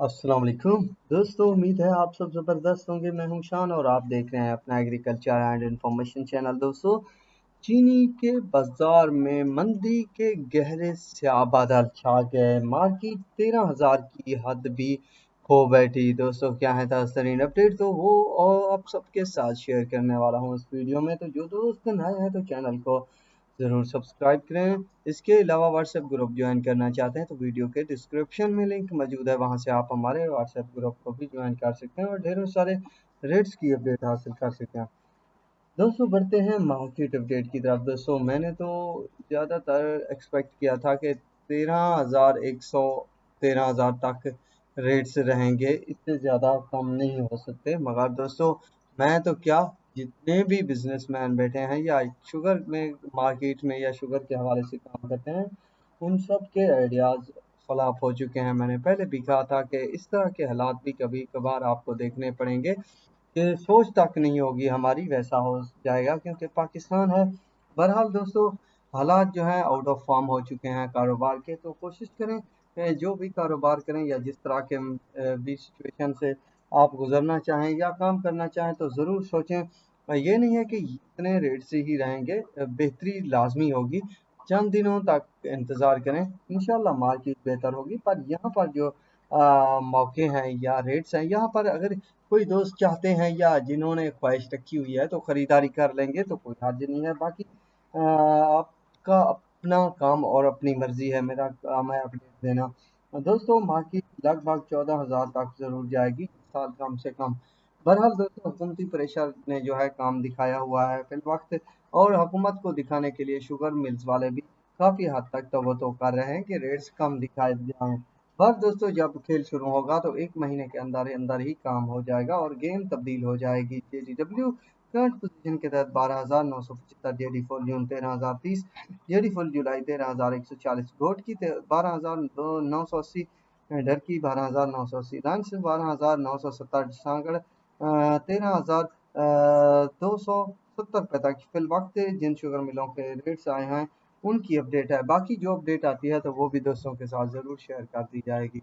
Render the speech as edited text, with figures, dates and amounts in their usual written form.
अस्सलाम वालेकुम दोस्तों, उम्मीद है आप सब ज़बरदस्त होंगे। मैं हूं शान और आप देख रहे हैं अपना एग्रीकल्चर एंड इंफॉर्मेशन चैनल। दोस्तों, चीनी के बाजार में मंदी के गहरे स्याह बादल छा गए। मार्केट 13,000 की हद भी खो बैठी। दोस्तों, क्या है ताज़ा अपडेट, तो वो और आप सबके साथ शेयर करने वाला हूँ इस वीडियो में। तो जो दोस्त नए हैं तो चैनल को ज़रूर सब्सक्राइब करें। इसके अलावा व्हाट्सएप ग्रुप ज्वाइन करना चाहते हैं तो वीडियो के डिस्क्रिप्शन में लिंक मौजूद है, वहां से आप हमारे व्हाट्सएप ग्रुप को भी ज्वाइन कर सकते हैं और ढेरों सारे रेट्स की अपडेट हासिल कर सकते हैं। दोस्तों, बढ़ते हैं मार्केट अपडेट की तरफ। दोस्तों, मैंने तो ज़्यादातर एक्सपेक्ट किया था कि 13,100 13,000 तक रेट्स रहेंगे, इससे ज़्यादा कम नहीं हो सकते। मगर दोस्तों, मैं तो क्या, जितने भी बिजनेसमैन बैठे हैं या शुगर में मार्केट में या शुगर के हवाले से काम करते हैं, उन सब के आइडियाज़ खलाफ हो चुके हैं। मैंने पहले भी कहा था कि इस तरह के हालात भी कभी कभार आपको देखने पड़ेंगे कि सोच तक नहीं होगी हमारी, वैसा हो जाएगा क्योंकि पाकिस्तान है। बहरहाल दोस्तों, हालात जो हैं आउट ऑफ फॉर्म हो चुके हैं कारोबार के। तो कोशिश करें जो भी कारोबार करें या जिस तरह के भी सिचुएशन से आप गुजरना चाहें या काम करना चाहें तो ज़रूर सोचें। ये नहीं है कि इतने रेट से ही रहेंगे, बेहतरी लाजमी होगी। चंद दिनों तक इंतज़ार करें, इंशाल्लाह मार्केट बेहतर होगी। पर यहाँ पर जो मौके हैं या रेट्स हैं, यहाँ पर अगर कोई दोस्त चाहते हैं या जिन्होंने ख्वाहिश रखी हुई है तो ख़रीदारी कर लेंगे तो कोई हर्ज नहीं है। बाकी आपका अपना काम और अपनी मर्ज़ी है, मेरा काम है अपडेट देना। दोस्तों, मार्केट लगभग 14,000 तक ज़रूर जाएगी इस साल कम से कम। बहरहाल दोस्तों, हुकूमती प्रेशर ने जो है काम दिखाया हुआ है फिल वक्त, और हुकूमत को दिखाने के लिए शुगर मिल्स वाले भी काफ़ी हद तक तो कर रहे हैं कि रेट्स कम दिखाए जाएं। बस दोस्तों, जब खेल शुरू होगा तो 1 महीने के अंदर अंदर ही काम हो जाएगा और गेम तब्दील हो जाएगी। जेडीडब्ल्यू करंट पोजीशन के तहत 12,975, जेडी फुल जून 13,030, जेडी फुल जुलाई 13,140, गोट की 12,980, डर की 12,980, लंच 12,970, सांगड़ 13,270 रुपये तक फिल वक्त जिन शुगर मिलों के रेट्स आए हैं उनकी अपडेट है। बाकी जो अपडेट आती है तो वो भी दोस्तों के साथ ज़रूर शेयर कर दी जाएगी।